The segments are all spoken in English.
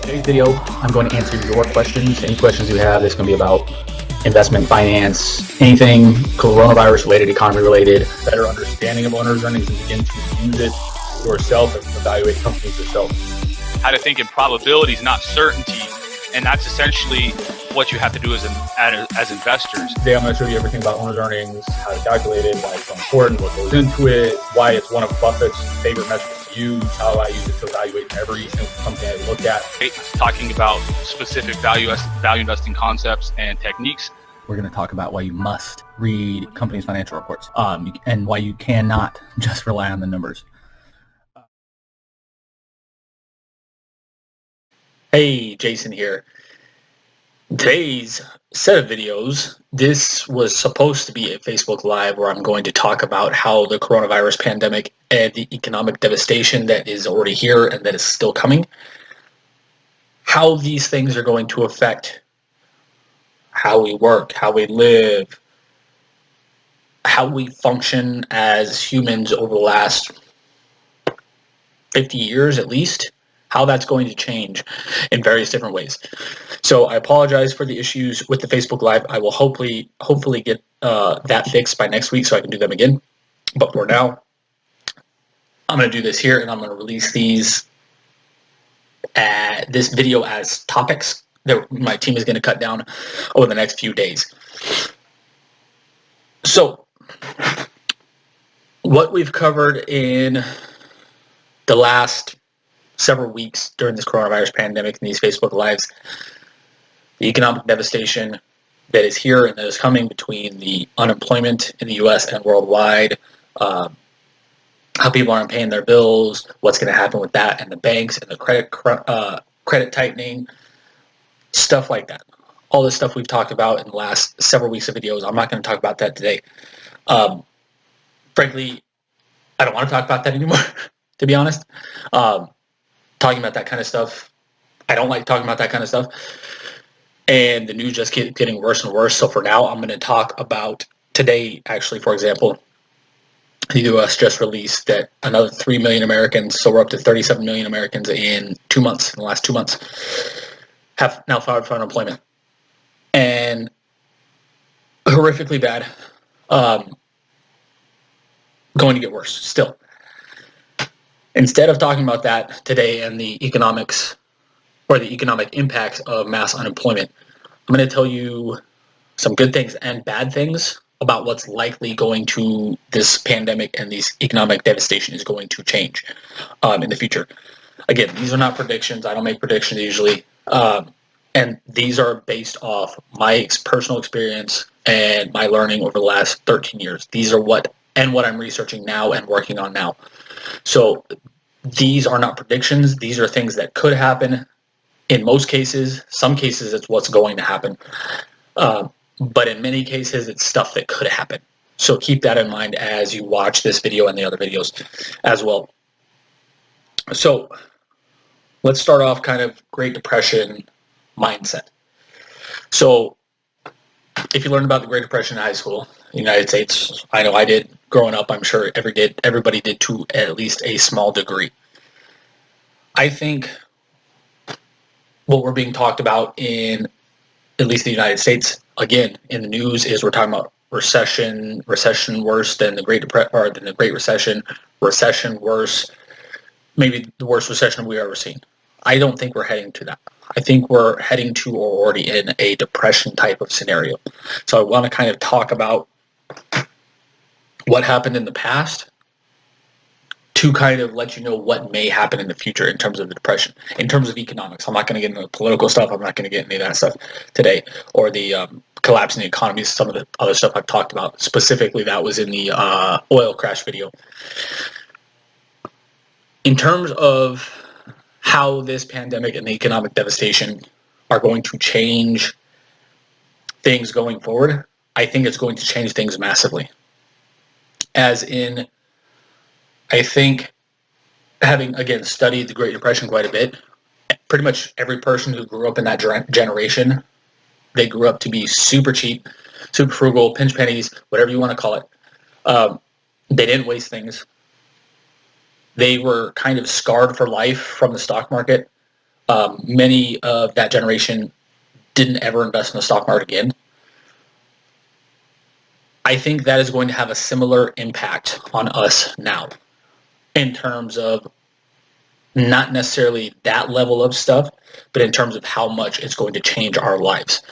today's video, I'm going to answer your questions. Any questions you have, it's going to be about investment, finance, anything coronavirus related, economy related, better understanding of owner's earnings and begin to use it yourself and evaluate companies yourself. How to think in probabilities, not certainty. And that's essentially what you have to do as investors. Today I'm going to show you everything about owner's earnings, how to calculate it, why it's so important, what goes into it, why it's one of Buffett's favorite metrics to use, how I use it to evaluate every single company I look at. Talking about specific value investing concepts and techniques. We're going to talk about why you must read companies' financial reports and why you cannot just rely on the numbers. Hey, Jason here. Today's set of videos, this was supposed to be a Facebook Live where I'm going to talk about how the coronavirus pandemic and the economic devastation that is already here and that is still coming, how these things are going to affect how we work, how we live, how we function as humans over the last 50 years at least, how that's going to change in various different ways. So I apologize for the issues with the Facebook Live. I will hopefully get that fixed by next week so I can do them again. But for now, I'm going to do this here and I'm going to release this video as topics that my team is going to cut down over the next few days. So what we've covered in the last several weeks during this coronavirus pandemic and these Facebook Lives, the economic devastation that is here and that is coming between the unemployment in the U.S. and worldwide, how people aren't paying their bills, what's going to happen with that, and the banks and the credit tightening, stuff like that. All this stuff we've talked about in the last several weeks of videos. I'm not going to talk about that today. Frankly, I don't want to talk about that anymore, to be honest. Talking about that kind of stuff, I don't like talking about that kind of stuff. And the news just keeps getting worse and worse. So for now, I'm going to talk about today, actually, for example, the U.S. just released that another 3 million Americans, so we're up to 37 million Americans in 2 months, in the last 2 months, have now filed for unemployment. And horrifically bad. Going to get worse still. Instead of talking about that today and the economics or the economic impacts of mass unemployment, I'm going to tell you some good things and bad things about what's likely going to, this pandemic and this economic devastation is going to change in the future. Again, these are not predictions. I don't make predictions usually. And these are based off my personal experience and my learning over the last 13 years. These are what I'm researching now and working on now. So these are not predictions. These are things that could happen. In most cases, some cases it's what's going to happen. But in many cases, it's stuff that could happen. So keep that in mind as you watch this video and the other videos as well. So let's start off kind of Great Depression mindset. So if you learned about the Great Depression in high school, in the United States, I know I did growing up, I'm sure everybody did to at least a small degree. I think what we're being talked about in at least the United States, again, in the news, is we're talking about recession worse than the Great Depression, or than the Great Recession, recession worse, maybe the worst recession we've ever seen. I don't think we're heading to that. I think we're heading to or already in a depression type of scenario. So I want to kind of talk about what happened in the past to kind of let you know what may happen in the future in terms of the depression, in terms of economics. I'm not going to get into political stuff. I'm not going to get into that stuff today, or the collapse in the economy, some of the other stuff I've talked about. Specifically, that was in the oil crash video. In terms of how this pandemic and the economic devastation are going to change things going forward, I think it's going to change things massively. As in, I think, having, again, studied the Great Depression quite a bit, pretty much every person who grew up in that generation, they grew up to be super cheap, super frugal, pinch pennies, whatever you want to call it. They didn't waste things. They were kind of scarred for life from the stock market. Many of that generation didn't ever invest in the stock market again. I think that is going to have a similar impact on us now in terms of not necessarily that level of stuff, but in terms of how much it's going to change our lives.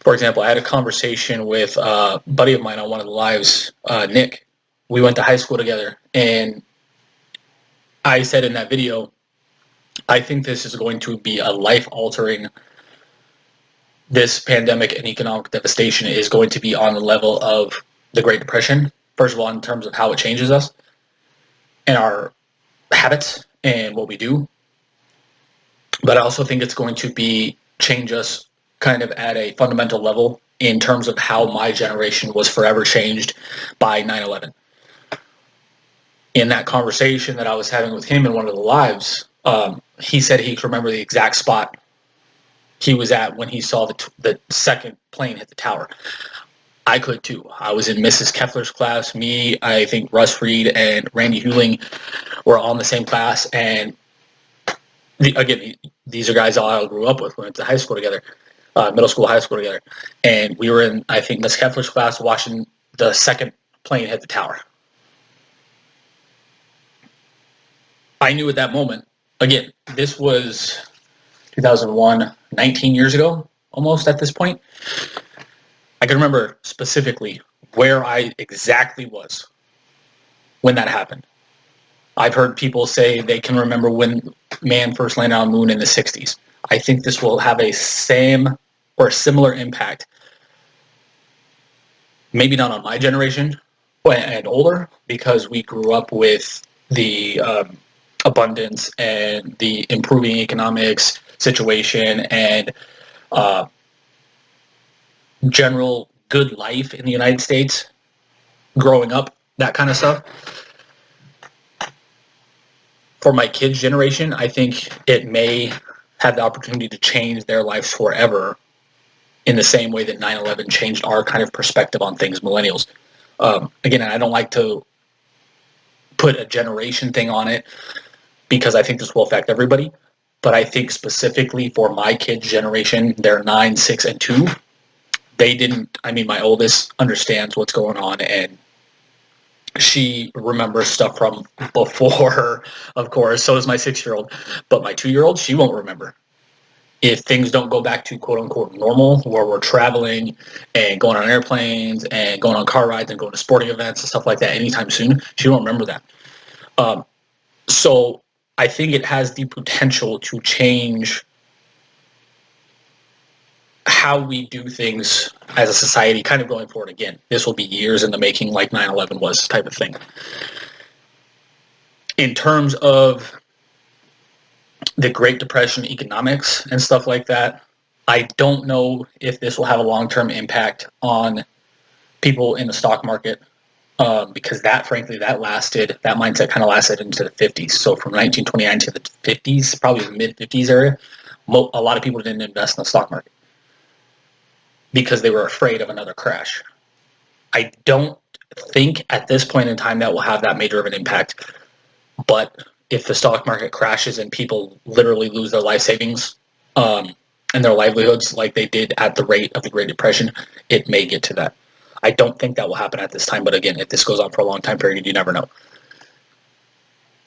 For example, I had a conversation with a buddy of mine on one of the lives, Nick. We went to high school together, and I said in that video, I think this is going to be a life-altering. This pandemic and economic devastation is going to be on the level of the Great Depression. First of all, in terms of how it changes us and our habits and what we do. But I also think it's going to change us kind of at a fundamental level in terms of how my generation was forever changed by 9/11. In that conversation that I was having with him in one of the lives, he said he could remember the exact spot he was at when he saw the second plane hit the tower. I could too. I was in Mrs. Kepler's class. Me, I think Russ Reed and Randy Huling were all in the same class. And again, these are guys I all grew up with. We went to high school together, middle school, high school together. And we were in, I think, Miss Kepler's class watching the second plane hit the tower. I knew at that moment, again, this was 2001, 19 years ago, almost at this point. I can remember specifically where I exactly was when that happened. I've heard people say they can remember when man first landed on the moon in the 60s. I think this will have a same or similar impact. Maybe not on my generation and older, because we grew up with the abundance and the improving economics situation and general good life in the United States growing up, that kind of stuff. For my kids' generation, I think it may have the opportunity to change their lives forever in the same way that 9/11 changed our kind of perspective on things, millennials. Again, I don't like to put a generation thing on it because I think this will affect everybody. But I think specifically for my kids' generation, they're 9, 6, and 2. They didn't, I mean, my oldest understands what's going on, and she remembers stuff from before, of course. So does my 6-year-old. But my 2-year-old, she won't remember. If things don't go back to quote-unquote normal, where we're traveling and going on airplanes and going on car rides and going to sporting events and stuff like that anytime soon, she won't remember that. So I think it has the potential to change how we do things as a society kind of going forward. Again, this will be years in the making, like 9/11 was, type of thing. In terms of the Great Depression economics and stuff like that, I don't know if this will have a long-term impact on people in the stock market, because that, frankly, that mindset kind of lasted into the 50s. So from 1929 to the 50s, probably the mid-50s area, a lot of people didn't invest in the stock market because they were afraid of another crash. I don't think at this point in time that will have that major of an impact. But if the stock market crashes and people literally lose their life savings and their livelihoods like they did at the rate of the Great Depression, it may get to that. I don't think that will happen at this time. But again, if this goes on for a long time period, you never know.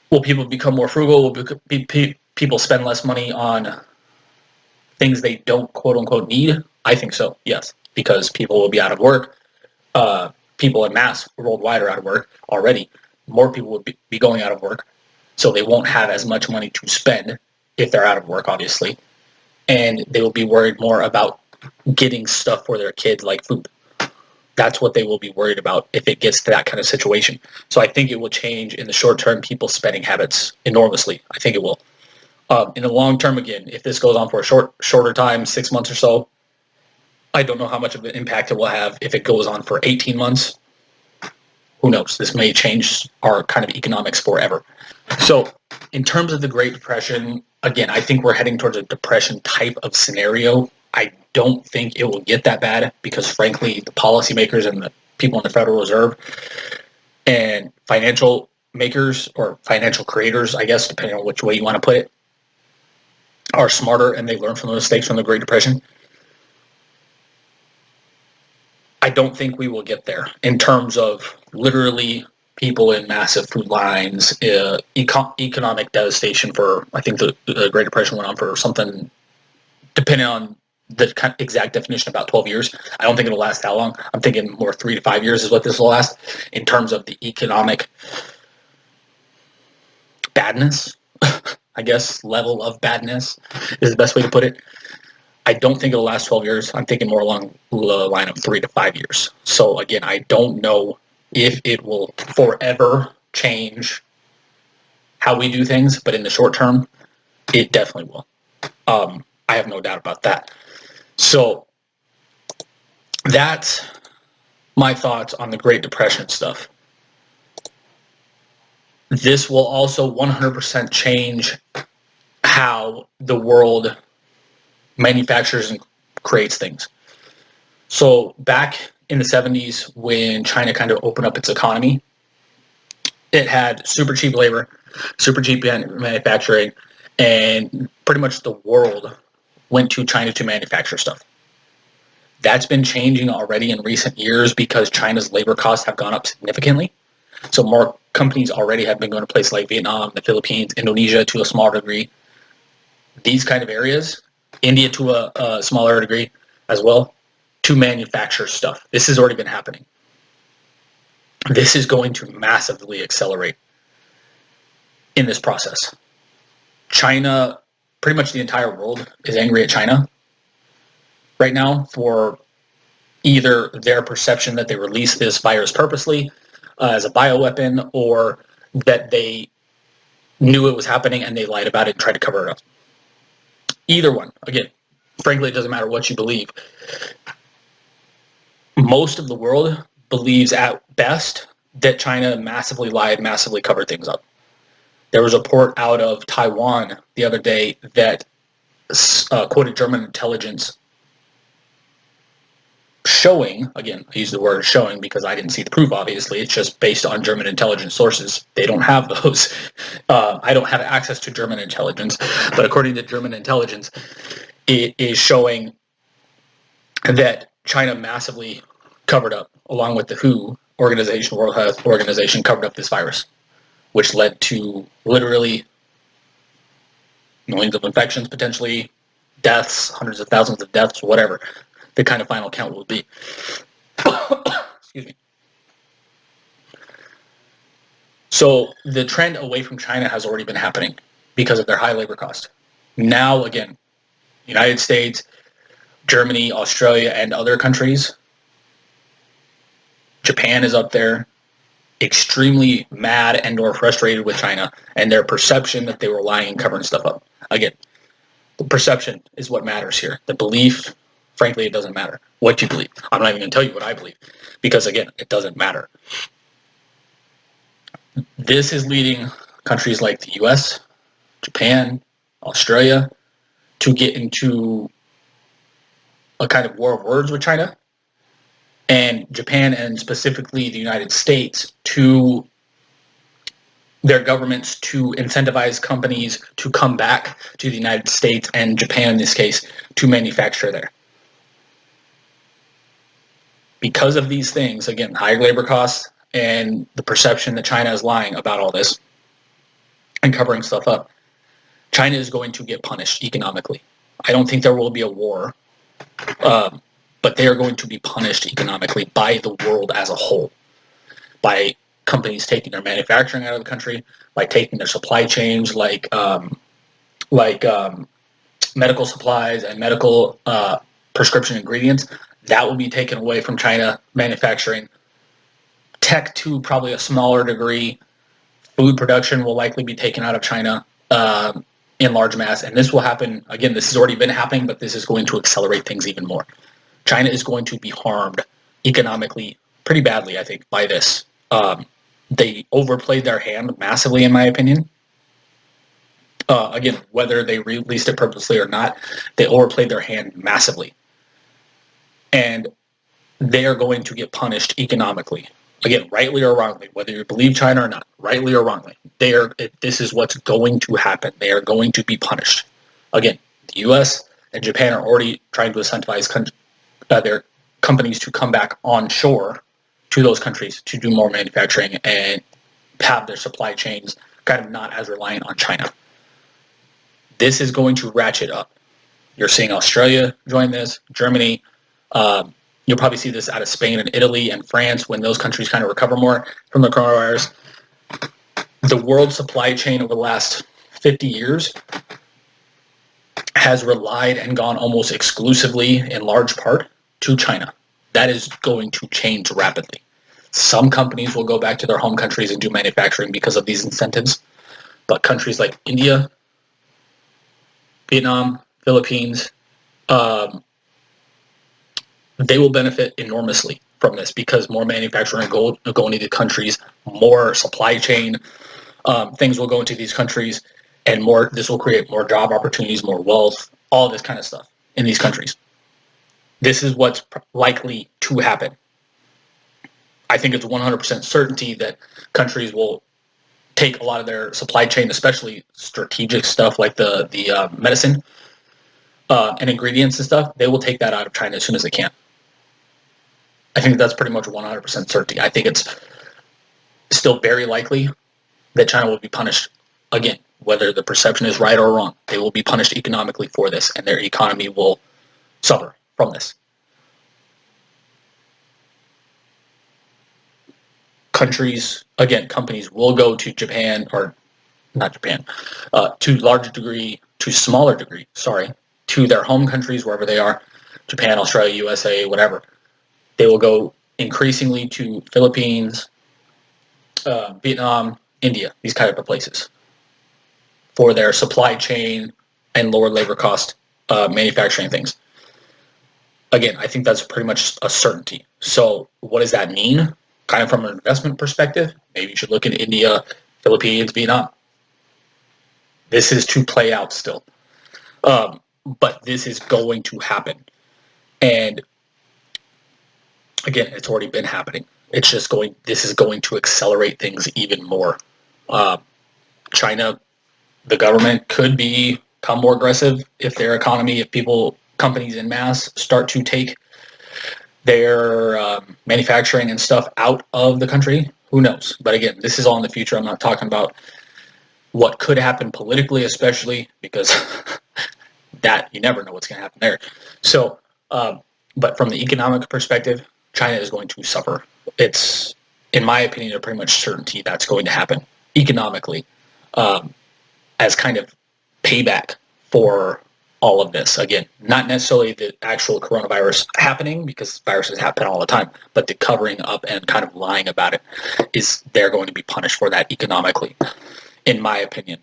Will people become more frugal? Will people spend less money on things they don't quote-unquote need? I think so, yes, because people will be out of work. People en masse worldwide are out of work already. More people will be going out of work, so they won't have as much money to spend if they're out of work, obviously. And they will be worried more about getting stuff for their kids, like food. That's what they will be worried about if it gets to that kind of situation. So I think it will change in the short term people's spending habits enormously. I think it will. In the long term, again, if this goes on for a shorter time, 6 months or so, I don't know how much of an impact it will have. If it goes on for 18 months, who knows? This may change our kind of economics forever. So in terms of the Great Depression, again, I think we're heading towards a depression type of scenario. I don't think it will get that bad because, frankly, the policymakers and the people in the Federal Reserve and financial makers or financial creators, I guess, depending on which way you want to put it, are smarter and they learn from the mistakes from the Great Depression, I don't think we will get there in terms of literally people in massive food lines, economic devastation for, I think the Great Depression went on for something, depending on the exact definition, about 12 years. I don't think it'll last that long. I'm thinking more 3 to 5 years is what this will last in terms of the economic badness, I guess, level of badness is the best way to put it. I don't think it'll last 12 years. I'm thinking more along the line of 3 to 5 years. So again, I don't know if it will forever change how we do things, but in the short term, it definitely will. I have no doubt about that. So that's my thoughts on the Great Depression stuff. This will also 100% change how the world manufactures and creates things. So back in the 70s, when China kind of opened up its economy, it had super cheap labor, super cheap manufacturing, and pretty much the world went to China to manufacture stuff. That's been changing already in recent years because China's labor costs have gone up significantly. So more companies already have been going to places like Vietnam, the Philippines, Indonesia to a smaller degree. These kind of areas, India to a smaller degree as well, to manufacture stuff. This has already been happening. This is going to massively accelerate in this process. China, pretty much the entire world is angry at China right now for either their perception that they released this virus purposely as a bioweapon, or that they knew it was happening and they lied about it and tried to cover it up. Either one. Again, frankly, it doesn't matter what you believe. Most of the world believes at best that China massively lied, massively covered things up. There was a report out of Taiwan the other day that quoted German intelligence showing, again, I use the word showing because I didn't see the proof, obviously. It's just based on German intelligence sources. They don't have those. I don't have access to German intelligence. But according to German intelligence, it is showing that China massively covered up, along with the WHO organization, World Health Organization, covered up this virus, which led to literally millions of infections, potentially deaths, hundreds of thousands of deaths, whatever the kind of final count will be. Excuse me. So the trend away from China has already been happening because of their high labor cost. Now, again, United States, Germany, Australia, and other countries, Japan is up there, extremely mad and or frustrated with China and their perception that they were lying and covering stuff up. Again, the perception is what matters here. The belief, frankly, it doesn't matter what you believe. I'm not even going to tell you what I believe because, again, it doesn't matter. This is leading countries like the US, Japan, Australia to get into a kind of war of words with China, and Japan and specifically the United States to their governments to incentivize companies to come back to the United States and Japan in this case to manufacture there. Because of these things, again, higher labor costs and the perception that China is lying about all this and covering stuff up, China is going to get punished economically. I don't think there will be a war, but they are going to be punished economically by the world as a whole, by companies taking their manufacturing out of the country, by taking their supply chains like medical supplies and medical prescription ingredients. That will be taken away from China manufacturing. Tech to probably a smaller degree. Food production will likely be taken out of China in large mass. And this will happen, again, this has already been happening, but this is going to accelerate things even more. China is going to be harmed economically pretty badly, I think, by this. They overplayed their hand massively, in my opinion. Again, whether they released it purposely or not, they overplayed their hand massively. And they are going to get punished economically. Again, rightly or wrongly, whether you believe China or not, rightly or wrongly, this is what's going to happen. They are going to be punished. Again, the U.S. and Japan are already trying to incentivize their companies to come back onshore to those countries to do more manufacturing and have their supply chains kind of not as reliant on China. This is going to ratchet up. You're seeing Australia join this, Germany. You'll probably see this out of Spain and Italy and France when those countries kind of recover more from the coronavirus. The world supply chain over the last 50 years has relied and gone almost exclusively in large part to China. That is going to change rapidly. Some companies will go back to their home countries and do manufacturing because of these incentives, but countries like India, Vietnam, Philippines, they will benefit enormously from this because more manufacturing going into countries, more supply chain things will go into these countries, and more. This will create more job opportunities, more wealth, all this kind of stuff in these countries. This is what's likely to happen. I think it's 100% certainty that countries will take a lot of their supply chain, especially strategic stuff like the medicine and ingredients and stuff. They will take that out of China as soon as they can. I think that's pretty much 100% certainty. I think it's still very likely that China will be punished again, whether the perception is right or wrong. They will be punished economically for this, and their economy will suffer from this. Companies will go to Japan, or not Japan, to smaller degree, to their home countries, wherever they are, Japan, Australia, USA, whatever. They will go increasingly to Philippines, Vietnam, India, these kind of places for their supply chain and lower labor cost manufacturing things. Again, I think that's pretty much a certainty. So what does that mean? Kind of from an investment perspective, maybe you should look at India, Philippines, Vietnam. This is to play out still. But this is going to happen. And again, it's already been happening. This is going to accelerate things even more. China, the government could become more aggressive if their economy, companies en masse start to take their manufacturing and stuff out of the country. Who knows? But again, this is all in the future. I'm not talking about what could happen politically, especially because that you never know what's going to happen there. So, but from the economic perspective, China is going to suffer. It's, in my opinion, a pretty much certainty that's going to happen economically as kind of payback for all of this. Again, not necessarily the actual coronavirus happening, because viruses happen all the time, but the covering up and kind of lying about it they're going to be punished for that economically, in my opinion.